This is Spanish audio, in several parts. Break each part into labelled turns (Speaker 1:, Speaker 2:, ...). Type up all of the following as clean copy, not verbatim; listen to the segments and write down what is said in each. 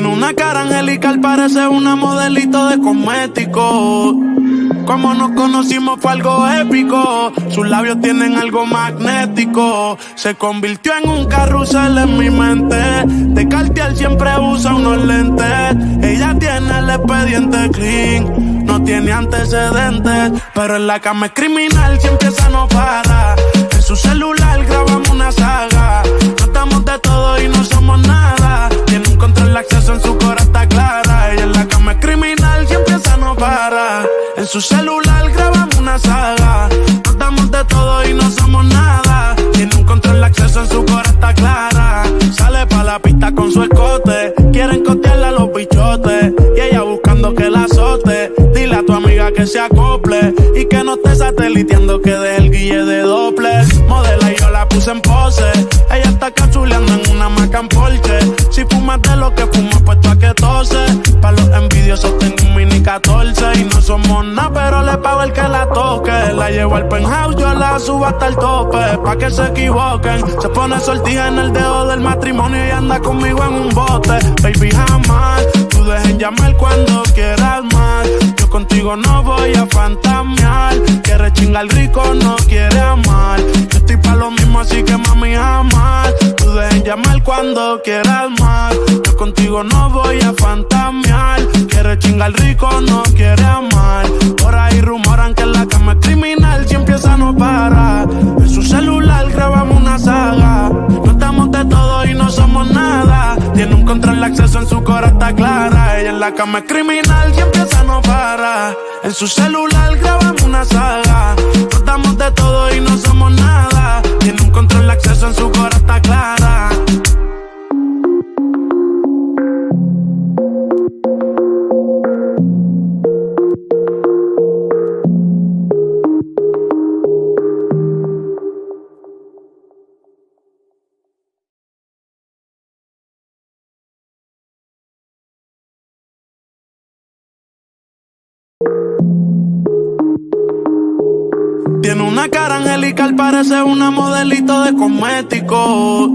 Speaker 1: Tiene una cara angelical, parece una modelito de cosmético. Como nos conocimos fue algo épico. Sus labios tienen algo magnético. Se convirtió en un carrusel en mi mente. De Cartier siempre usa unos lentes. Ella tiene el expediente clean, no tiene antecedentes, pero en la cama es criminal, si empieza no para. En su celular grabamos una saga. Tratamos de todo y no somos nada. Tiene un control de acceso, en su cora está clara. Ella en la cama es criminal, si empieza no para. En su celular grabamos una saga. Tratamos de todo y no somos nada. Tiene un control de acceso, en su cora está clara. Sale pa' la pista con su escote. Quieren costearle a los bichotes y ella buscando que la azote. Dile a tu amiga que se acople y que no esté sateliteando, que deje el guille de doble. Modela y yo la puse en pose. Ella está cachuleando en una Maca en Porsche. Si fumas de lo que fumas, puesto a que tose. Pa' los envidiosos tengo un mini 14 y no somos nada, pero le pago el que la toque. La llevo al penthouse, yo la subo hasta el tope, pa' que se equivoquen. Se pone sortija en el dedo del matrimonio y anda conmigo en un bote. Baby, jamás tú dejes llamar cuando quieras más. Yo contigo no voy a fantamear. Quiere chingar rico, no quiere amar. Yo estoy pa' lo mismo, así que mami, jamás tú dejes llamar cuando quieras más. Yo contigo no voy a fantamear. Quiere chingar rico, no quiere amar. Por ahí rumoran que en la cama es criminal, si empieza no para. En su celular grabamos una saga. No estamos de todo y no somos nada. Tiene un control de acceso, en su cora está clara. Ella en la cama es criminal, si empieza no para. En su celular grabamos una saga. No estamos de todo y no somos nada. Tiene un control de acceso, en su cora está clara. Tiene una cara angelical, parece una modelito de cosmético.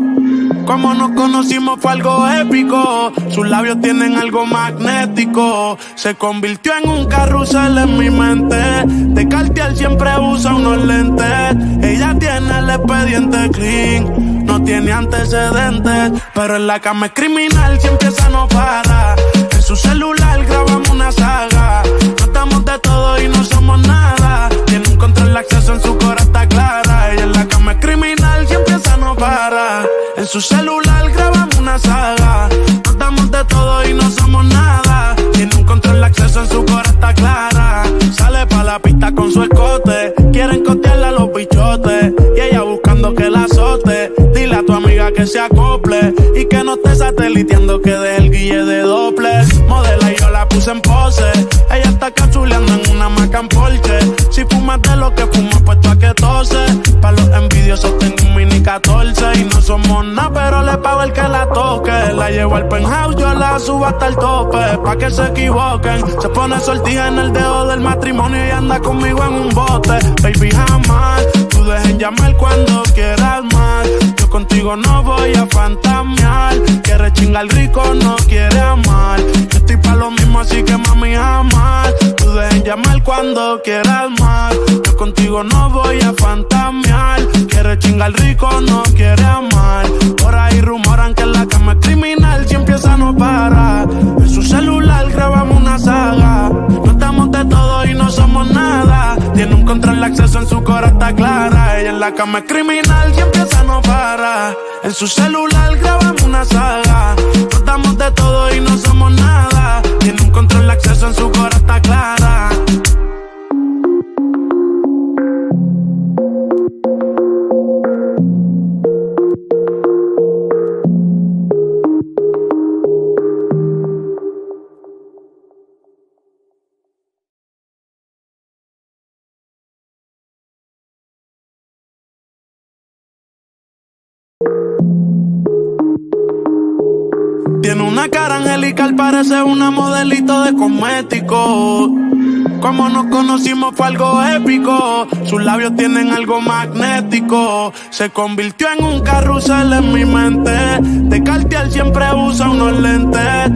Speaker 1: Como nos conocimos fue algo épico. Sus labios tienen algo magnético. Se convirtió en un carrusel en mi mente. De Cartier siempre usa unos lentes. Ella tiene el expediente clean, no tiene antecedentes, pero en la cama es criminal, si empieza no para. En su celular grabamos una saga. Tratamos de todo y no somos nada. Tiene un control de acceso, en su cora está clara. Ella en la cama es criminal, si empieza no para. En su celular grabamos una saga. Tratamos de todo y no somos nada. Tiene un control de acceso, en su cora está clara. Sale pa' la pista con su escote. Quieren costearle a los bichotes y ella buscando que la azote. Dile a tu amiga que se acople y que no esté sateliteando, que deje el guille de doble. Modela y yo la puse en pose. Ella está cachuleando en una Maca en Porsche. Si fumas de lo que fumas, puesto a que tose. Pa' los envidiosos tengo un mini 14 y no somos nada, pero le pago el que la toque. La llevo al penthouse, yo la subo hasta el tope, pa' que se equivoquen. Se pone sortija en el dedo del matrimonio y anda conmigo en un bote. Baby, jamás tú dejes llamar cuando quieras más. Yo contigo no voy a fantamear. Quiere chingar rico, no quiere amar. Yo estoy pa' lo mismo, así que mami, jamás tú dejes llamar cuando quieras más. Yo contigo no voy a fantamear. Quiere chingar rico, no quiere amar. Por ahí rumoran que en la cama es criminal, si empieza no para. En su celular grabamos una saga. No estamos de todo y no somos nada. Tiene un control de acceso, en su cora está clara. Ella en la cama es criminal, si empieza no para. En su celular grabamos una saga. No estamos de todo y no somos nada. Tiene un control de acceso, en su cora está clara. Tiene una cara angelical, parece una modelito de cosmético. Como nos conocimos fue algo épico. Sus labios tienen algo magnético. Se convirtió en un carrusel en mi mente. De Cartier siempre usa unos lentes.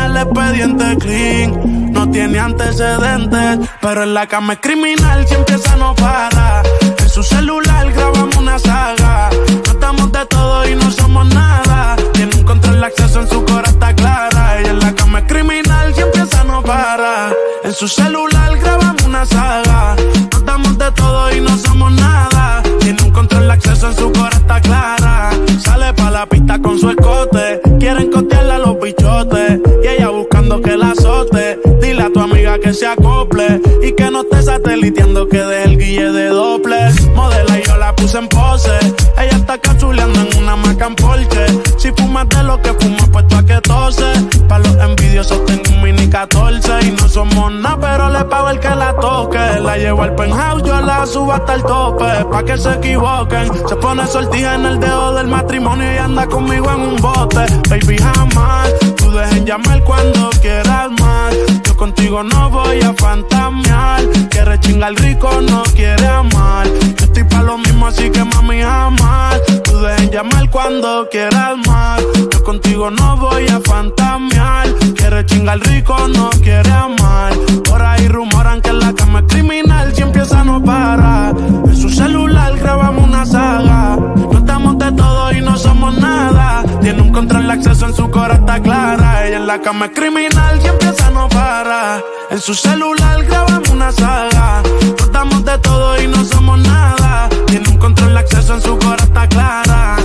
Speaker 1: el expediente clean, no tiene antecedentes, pero en la cama es criminal, si empieza no para. En su celular grabamos una saga, tratamos de todo y no somos nada. Tiene un control de acceso, en su cora está clara. Ella en la cama es criminal, si empieza no para. En su celular grabamos una saga, tratamos de todo y no somos nada. Tiene un control de acceso, en su cora está clara. Sale pa' la pista con su escote, quieren costearle a los bichotes y ella buscando que la azote. Dile a tu amiga que se acople y que no esté sateliteando, que deje el guille de dobles. Modela y yo la puse en pose, ella está cachuleando en una Maca en Porsche. Si fumas de lo que fumas, puesto a que tose. Pa' los envidiosos tengo un mini 14 y no somos nada, pero le pago el que la toque. La llevo al penthouse, yo la subo hasta el tope, pa' que se equivoquen. Se pone sortija en el dedo del matrimonio y anda conmigo en un bote. Baby, jamás tú dejen llamar cuando quieras más. Yo contigo no voy a fantamear, que rechinga el rico no quiere amar. Yo estoy pa' lo mismo, así que mami, jamás tú dejen llamar cuando quieras más. Yo contigo no voy a fantamear, que rechinga el rico no quiere amar. Por ahí rumoran que en la cama es criminal, si empieza no para. En su celular grabamos una saga, no estamos de todo y no somos nada. Tiene un control de acceso, en su cora está clara. Ella en la cama es criminal, si empieza no para. En su celular grabamos una saga, no estamos de todo y no somos nada. Tiene un control de acceso, en su cora está clara.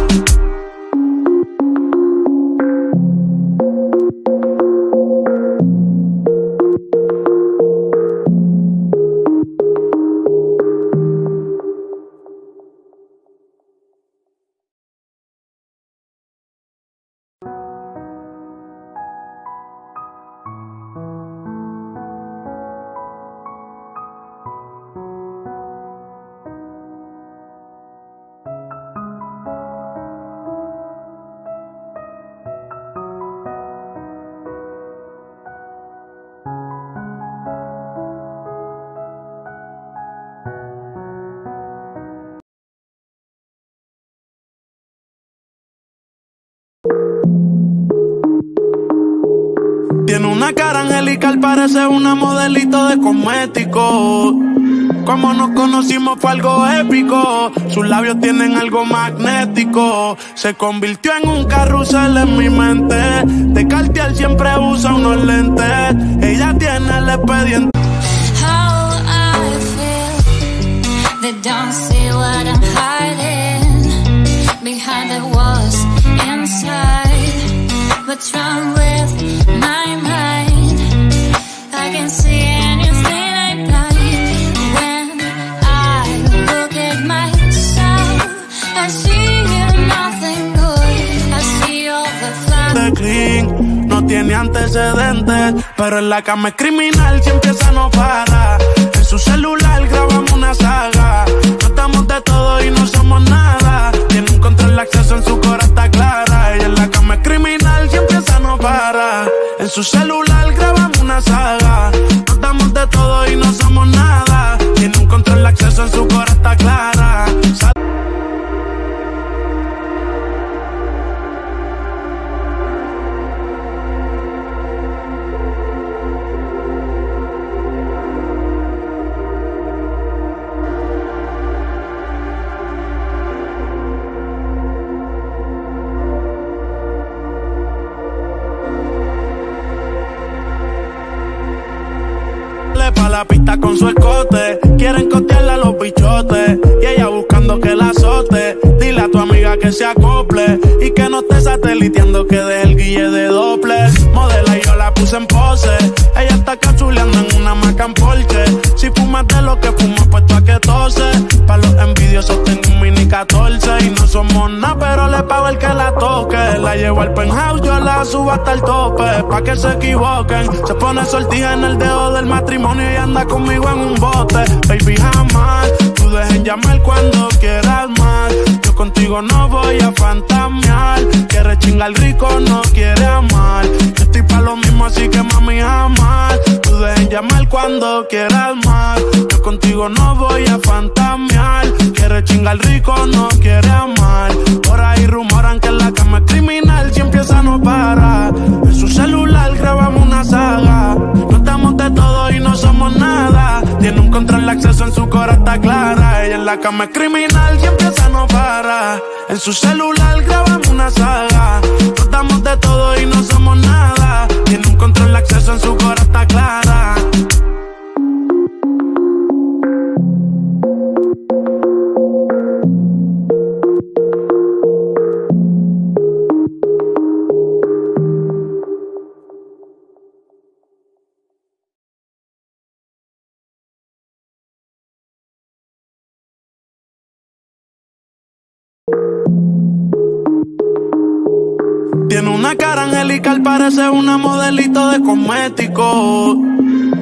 Speaker 1: Tiene una cara angelical, parece una modelito de cosméticos. Como nos conocimos fue algo épico, sus labios tienen algo magnético. Se convirtió en un carrusel en mi mente, de Cartier siempre usa unos lentes. Ella tiene el expediente.
Speaker 2: How I feel, they don't see what I'm hiding behind the walls inside. What's wrong with my mind? I can see anything I like. When I look at myself, I see nothing good. I see all the flaws.
Speaker 1: Clean, no tiene antecedentes, pero en la cama es criminal, si empieza no para. En su celular grabamos una saga, tratamos de todo y no somos nada. Tiene un control de acceso, en su cora está clara. Ella en la cama es criminal, si empieza no para. En su celular grabamos una saga, tratamos de todo y no somos nada. Tiene un control de acceso, en su cora está clara. Pa' la pista con su escote, quieren costearle a los bichotes y ella buscando que la azote. Dile a tu amiga que se acople y que no esté sateliteando, que deje el guille de dobles. Modela y yo la puse en pose, ella está cachuleando en una Maca en Porsche. Si fumas de lo que fumas, puesto a que tose. Pa' los envidiosos tengo un mini 14 y no somos nada, pero le pago el que la toque. La llevo al penthouse, yo la subo hasta el tope, pa' que se equivoquen. Se pone sortija en el dedo del matrimonio y anda conmigo en un bote. Baby, jamás tú dejen llamar cuando quieras más. Yo contigo no voy a fantamear, que rechinga el rico no quiere amar. Yo estoy pa' lo mismo, así que mami, jamás tú dejen llamar cuando quieras más. Yo contigo no voy a fantamear, que rechinga el rico no quiere amar. Por ahí rumoran que en la cama es criminal, si empieza no para. En su celular grabamos en la cama es criminal y empieza no para. En su celular grabamos una saga. Nos damos de todo y no somos nada. Tiene un control de acceso en su cora está clara. Tiene una cara angelical, parece una modelito de cosmético.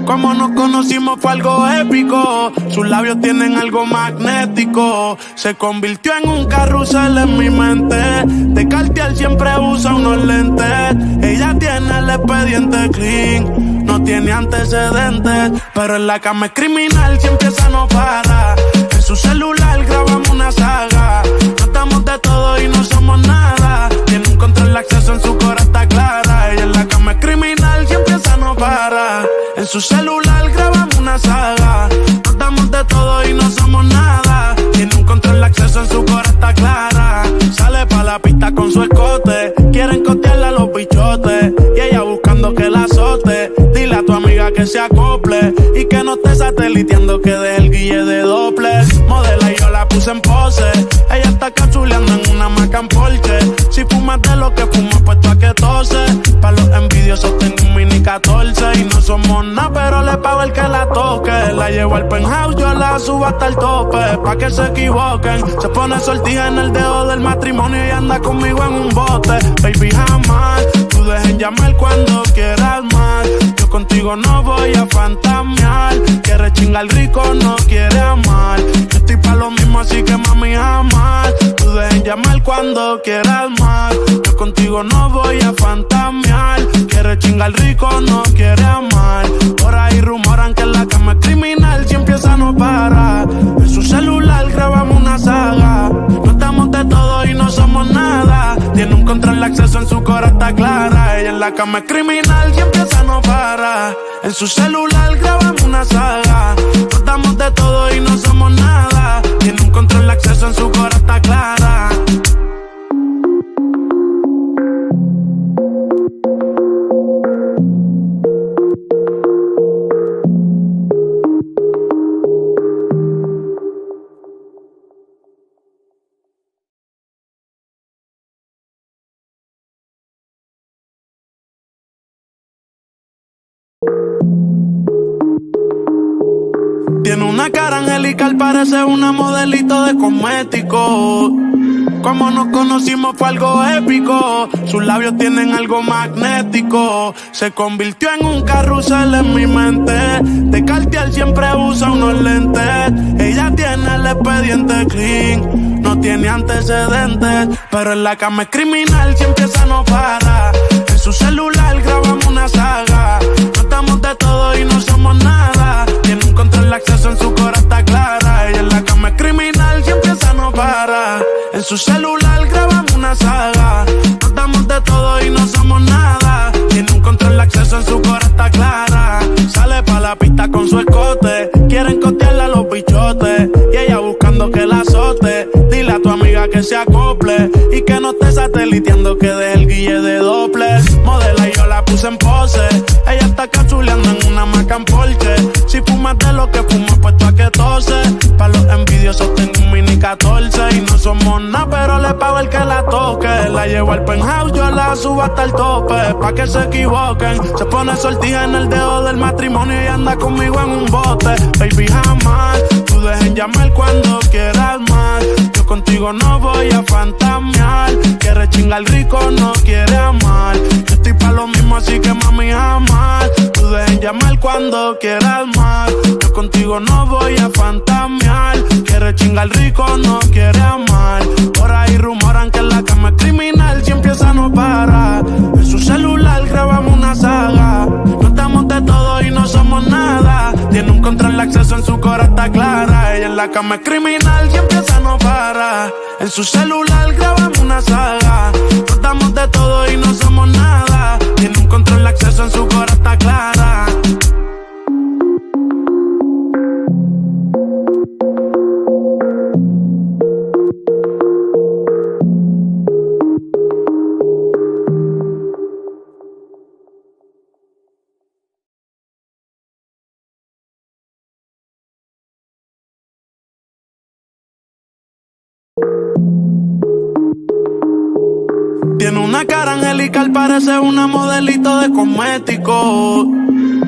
Speaker 1: Como nos conocimos fue algo épico. Sus labios tienen algo magnético. Se convirtió en un carrusel en mi mente. De Cartier siempre usa unos lentes. Ella tiene el expediente clean. No tiene antecedentes, pero en la cama es criminal si empieza no para. En su celular grabamos una saga. Nos damos de todo y no somos nada. Tiene un control de acceso en su cora está clara. Ella en la cama es criminal si empieza no para. En su celular grabamos una saga. Nos damos de todo y no somos nada. Tiene un control de acceso en su cora está clara. Sale pa' la pista con su escote. Quieren costearle a los bichotes. Y ella buscando que la azote. Dile a tu amiga que se acople. Y que no esté sateliteando, que deje el guille de dobles. Modela y yo la puse en pose. Ella está cachuleando en una Maca en Porsche. Si fumas de lo que fumo, puesto a que tose. Pa' los envidiosos tengo un mini 14. Y no somos nada, pero le pago el que la toque. La llevo al penthouse, yo la subo hasta el tope. Pa' que se equivoquen. Se pone sortija en el dedo del matrimonio y anda conmigo en un bote. Baby, jamás tú dejen llamar cuando quieras más. Yo contigo no voy a fantamear. Quiere chingar rico, no quiere amar. Yo estoy pa' lo mismo, así que mami, jamás tú dejen llamar cuando quieras más. Yo contigo no voy a fantamear. Quiere chingar rico, no quiere amar. Por ahí rumoran que en la cama es criminal si empieza no para. En su celular grabamos una saga. Nos damos de todo y no somos nada. Tiene un control de acceso en su cora está clara. Ella en la cama es criminal si empieza no para. En su celular grabamos una saga. Nos damos de todo y no somos nada. Tiene un control de acceso en su cora está clara. Tiene una cara angelical, parece una modelito de cosmético. Como nos conocimos fue algo épico. Sus labios tienen algo magnético. Se convirtió en un carrusel en mi mente. De Cartier siempre usa unos lentes. Ella tiene el expediente clean. No tiene antecedentes, pero en la cama es criminal si empieza no para. En su celular grabamos una saga. Nos damos de todo y no somos nada. Tiene un control de acceso en su cora está clara. Ella en la cama es criminal si empieza no para. En su celular grabamos una saga. Nos damos de todo y no somos nada. Tiene un control de acceso en su cora está clara. Sale pa' la pista con su escote. Quieren costearle a los bichotes. Y ella buscando que la azote. Dile a tu amiga que se acople. Y que no esté sateliteando, que deje el guille de dobles. Modela y yo la puse en pose. Ella está cachuleando en una Maca en Porsche. Si fumas de lo que fumo, puesto a que tose. Pa' los envidiosos tengo un mini 14. Y no somos nada, pero le pago el que la toque. La llevo al penthouse, yo la subo hasta el tope. Pa' que se equivoquen. Se pone sortija en el dedo del matrimonio y anda conmigo en un bote. Baby, jamás tú dejen llamar cuando quieras más. Yo contigo no voy a fantamear. Quiere chingar rico, no quiere amar. Yo estoy pa' lo mismo, así que mami, jamás tú dejen llamar cuando quieras más. Yo contigo no voy a fantamear. Quiere chingar rico, no quiere amar. Por ahí rumoran que en la cama es criminal si empieza no para. En su celular grabamos una saga. Nos damos de todo y no somos nada. Tiene un control de acceso en su cora está clara. Ella en la cama es criminal si empieza no para. En su celular grabamos una saga. Nos damos de todo y no somos nada. Tiene un control de acceso en su cora está clara. Tiene una cara angelical, parece una modelito de cosmético.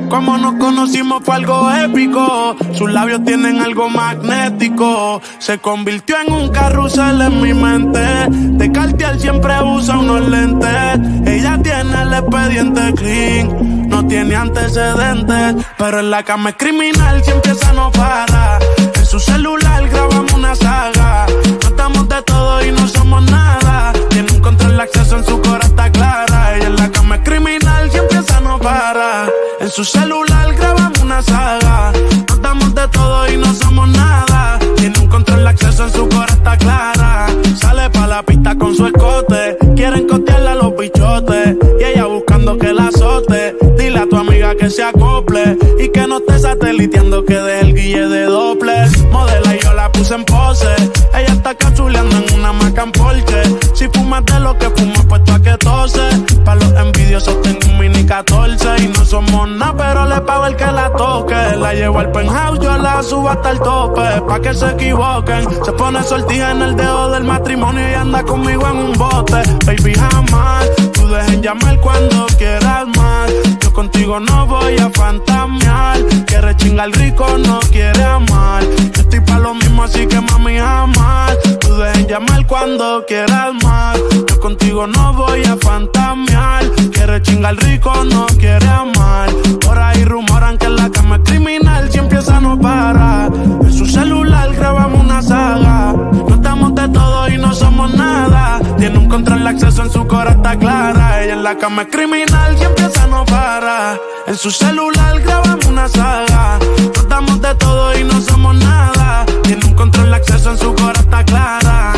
Speaker 1: Como nos conocimos fue algo épico. Sus labios tienen algo magnético. Se convirtió en un carrusel en mi mente. De Cartier siempre usa unos lentes. Ella tiene el expediente clean. No tiene antecedentes, pero en la cama es criminal. Si empieza no para. En su celular grabamos una saga. No estamos de todo y no somos nada. Tiene un control de acceso, en su cora está clara. Ella en la cama es criminal. Si empieza no para. En su celular grabamos una saga. No estamos de todo y no somos nada. Tiene un control de acceso, en su cora está clara. Sale pa' la pista con su escote. Quieren costearle a los bichotes. Y ella buscando que la azote. Dile a tu amiga que se acople. Y que no esté sateliteando, que deje el guille de Doppler. Modela y yo la puse en pose. Ella está cachuleando en una Macan Porsche. Si fumas de lo que fumo, puesto a que tose. Pa' los envidiosos tengo un mini 14. Y no somos nada, pero le pago el que la toque. La llevo al penthouse, yo la subo hasta el tope. Pa' que se equivoquen. Se pone sortija en el dedo del matrimonio y anda conmigo en un bote. Baby, jamás tú dejen llamar cuando quieras más. Yo contigo no voy a fantamear. Quiere chingar rico, no quiere amar. Yo estoy pa' lo mismo, así que mami, jamás tú dejen llamar cuando quieras más. Yo contigo no voy a fantamear. Quiere chingar rico, no quiere amar. Por ahí rumoran que en la cama es criminal. Si empieza no para. En su celular grabamos una saga. No estamos de todo y no somos nada. Tiene un control de acceso, en su cora está clara. Ella en la cama es criminal. Si empieza no para. En su celular grabamos una saga. No estamos de todo y no somos nada. Tiene un control de acceso, en su cora está clara.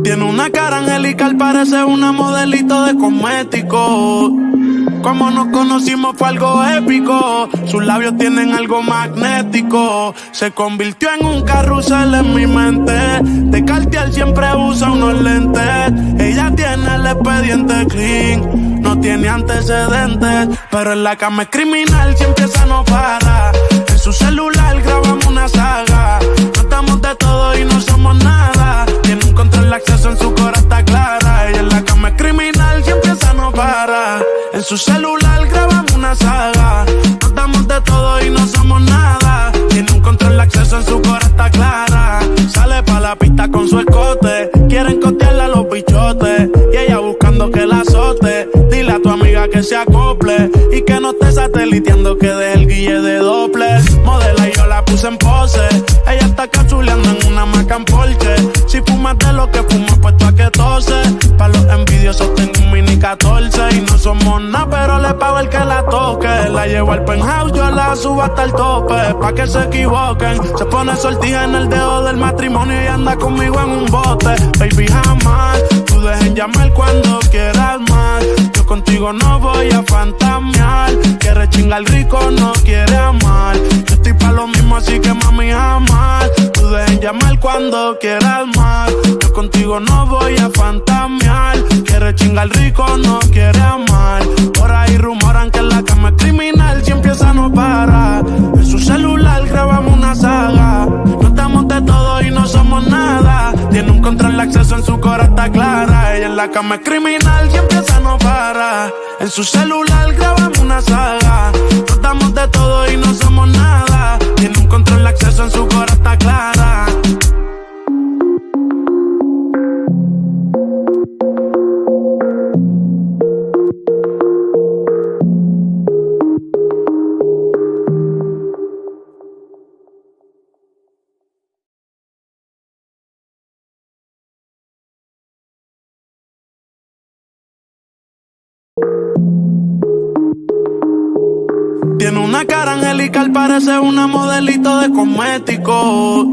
Speaker 1: Tiene una cara angelical, parece una modelito de cosmético. Como nos conocimos fue algo épico. Sus labios tienen algo magnético. Se convirtió en un carrusel en mi mente. De Cartier siempre usa unos lentes. Ella tiene el expediente clean. No tiene antecedentes, pero en la cama es criminal. Si empieza no para. En su celular grabamos una saga. No estamos de todo y no somos nada. Tiene un control de acceso, en su cora está clara. Ella en la cama es criminal. Si empieza no para. En su celular grabamos una saga. No estamos de todo y no somos nada. Tiene un control de acceso, en su cora está clara. Sale pa' la pista con su escote. Quieren costearle a los bichotes. Y ella buscando que la azote. Dile a tu amiga que se acople. Y que no esté sateliteando, que deje el guille de Doppler. Modela y yo la puse en pose. Ella está cachuleando en una Macan Porsche. Si fumas de lo que fumo, puesto a que tose. Pa' los envidiosos tengo un mini 14. Y no somos nada, pero le pago el que la toque. La llevo al penthouse, yo la subo hasta el tope. Pa' que se equivoquen. Se pone sortija en el dedo del matrimonio y anda conmigo en un bote. Baby, jamás tú dejen llamar cuando quieras más. Yo contigo no voy a fantamear. Quiere chingar rico, no quiere amar. Yo estoy pa' lo mismo, así que mami, jamás tú dejen llamar cuando quieras más. Yo contigo no voy a fantamear. Quiere chingar rico, no quiere amar. Por ahí rumoran que en la cama es criminal. Si empieza no para. En su celular grabamos una saga. No estamos de todo y no somos nada. Tiene un control de acceso, en su cora está clara. Ella en la cama es criminal. Si empieza no para. En su celular grabamos una saga. No estamos de todo y no somos nada. Tiene un control de acceso, en su cora está clara. Tiene una cara angelical, parece una modelito de cosmético.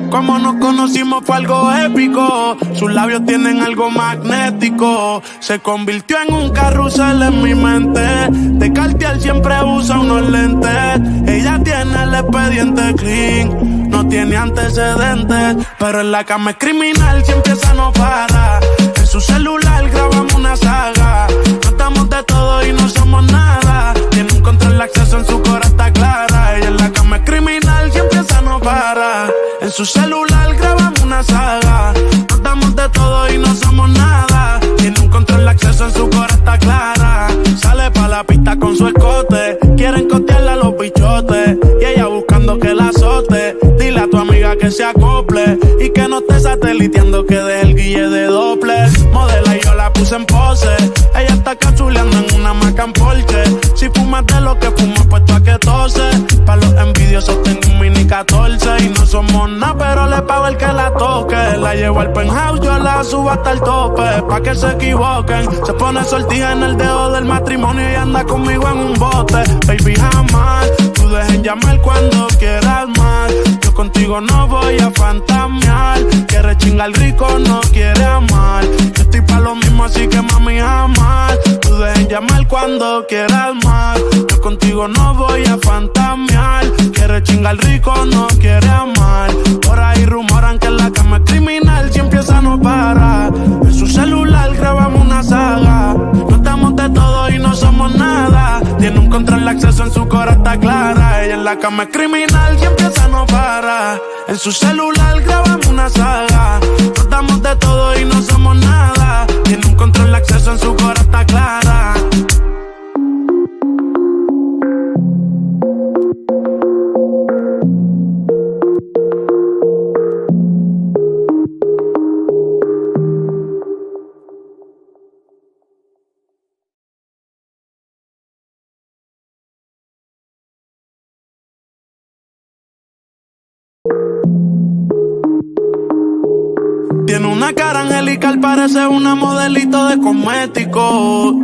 Speaker 1: Como nos conocimos fue algo épico. Sus labios tienen algo magnético. Se convirtió en un carrusel en mi mente. De Cartier siempre usa unos lentes. el expediente clean. No tiene antecedentes, pero en la cama es criminal, si empieza no para. En su celular grabamos una saga. No estamos de todo y no somos nada. Tiene un control de acceso, en su cora está clara. Ella en la cama es criminal, si empieza no para. En su celular grabamos una saga. No estamos de todo y no somos nada. Tiene un control de acceso, en su cora está clara. Sale pa' la pista con su escote. Quieren costearle a los bichotes y ella buscando que la azote. Dile a tu amiga que se acople y que no esté sateliteando, que deje el guille de Doppler. Modela y yo la puse en pose. Ella está cachuleando en una Macan Porsche. Si fumas de lo que fumo, puesto a que tose. Pa' los envidiosos tengo un mini 14 y no somos nada, pero le pago el que la toque. La llevo al penthouse, yo la subo hasta el tope. Pa' que se equivoquen, se pone sortija en el dedo del matrimonio y anda conmigo en un bote. Baby, jamás, tú dejen llamar cuando quieras más. Yo contigo no voy a fantamear. Quiere chingar rico, no quiere amar. Yo estoy pa' lo mismo, así que mami, jamás. Tú dejen llamar cuando quieras más. Yo contigo no voy a fantamear. Quiere chingar rico, no quiere amar. Por ahí rumoran que en la cama es criminal, si empieza no para. En su celular grabamos una saga. No estamos de todo y no somos nada. Tiene un control de acceso, en su cora está clara. Ella en la cama es criminal, si empieza no para. En su celular grabamos una saga. No estamos de todo y no somos nada. Tiene un control de acceso, en su cora está clara. Tiene una cara angelical, parece una modelito de cosméticos.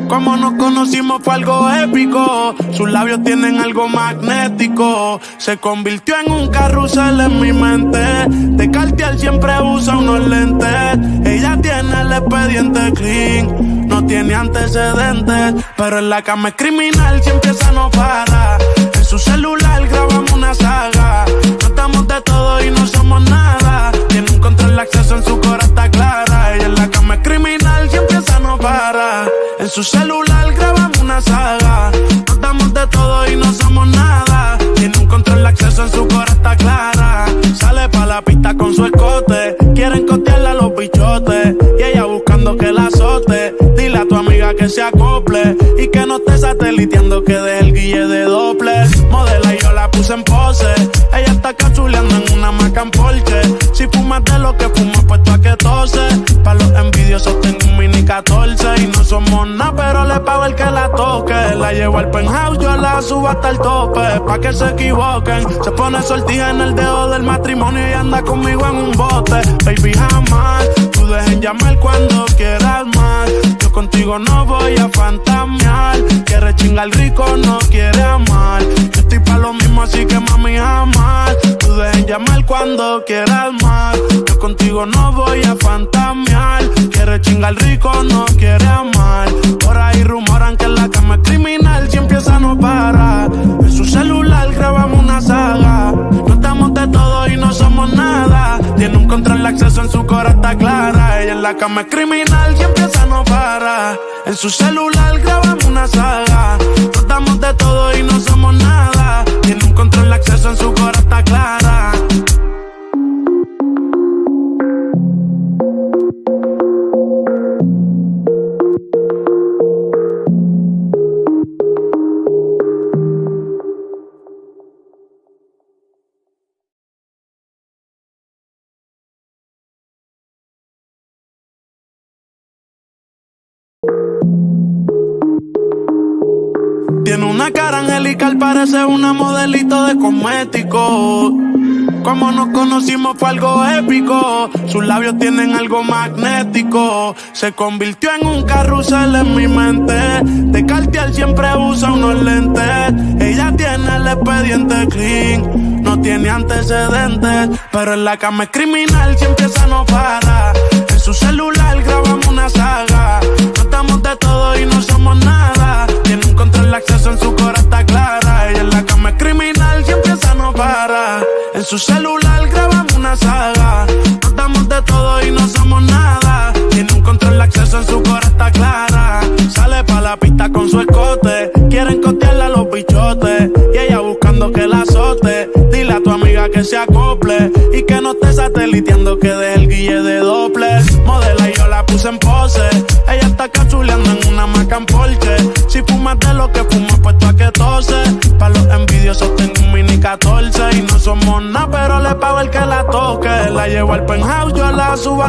Speaker 1: Como nos conocimos fue algo épico. Sus labios tienen algo magnético. Se convirtió en un carrusel en mi mente. De Cartier siempre usa unos lentes. Ella tiene el expediente clean. No tiene antecedentes, pero en la cama es criminal, si empieza no para. En su celular grabamos una saga. No estamos de todo y no somos nada. Tiene un control de acceso, en su cora está clara. Ella en la cama es criminal, si empieza no para. En su celular grabamos una saga. No estamos de todo y no somos nada. Tiene un control de acceso, en su cora está clara. Sale pa' la pista con su escote. Quieren costearle a los bichotes y ella buscando que la azote. Dile a tu amiga que se acople y que no esté sateliteando, que deje el guille de Doppler. Modela y yo la puse en pose. Ella está cachuleando en una Macan Porsche. Si fumas de lo que fumo, puesto a que tose. Pa' los envidiosos tengo un mini 14 y no somos nada, pero le pago el que la toque. La llevo al penthouse, yo la subo hasta el tope. Pa' que se equivoquen, se pone sortija en el dedo del matrimonio y anda conmigo en un bote. Baby, jamás, tú dejen llamar cuando quieras más. Yo contigo no voy a fantamear. Quiere chingar rico, no quiere amar. Yo estoy pa' lo mismo, así que mami, jamás. Tú dejen llamar cuando quieras más. Yo contigo no voy a fantamear. Quiere chingar rico, no quiere amar. Por ahí rumoran que en la cama es criminal, si empieza no para. En su celular grabamos una saga. No estamos de todo y no somos nada. Tiene un control de acceso, en su cora está clara. Ella en la cama es criminal, si empieza no para. En su celular grabamos una saga. No estamos de todo y no somos nada. Tiene un control de acceso, en su cora está clara. Tiene una cara angelical, parece una modelito de cosméticos. Como nos conocimos fue algo épico. Sus labios tienen algo magnético. Se convirtió en un carrusel en mi mente. De Cartier siempre usa unos lentes. Ella tiene el expediente clean. No tiene antecedentes, pero en la cama es criminal, si empieza no para. En su celular grabamos una saga. No estamos de todo y no somos nada. Tiene un control de acceso, en su cora está clara. Ella en la cama es criminal, si empieza su celular grabamos una saga. Nos damos de todo y no somos nada. Tiene un control de acceso en su cora, está clara. Sale pa' la pista con su escote. Quieren costearle a los bichotes y ella buscando que la azote. Dile a tu amiga que se acople y que no esté sateliteando, que deje el guille de Doppler. Modela y yo la puse en pose. Ella está cachuleando en una Macan Porsche. Si fumas de lo que fumo, puesto a que tose. Pa' los envidiosos tengo un mini 14. Y no somos nada, pero le pago el que la toque. La llevo al penthouse, yo la subo a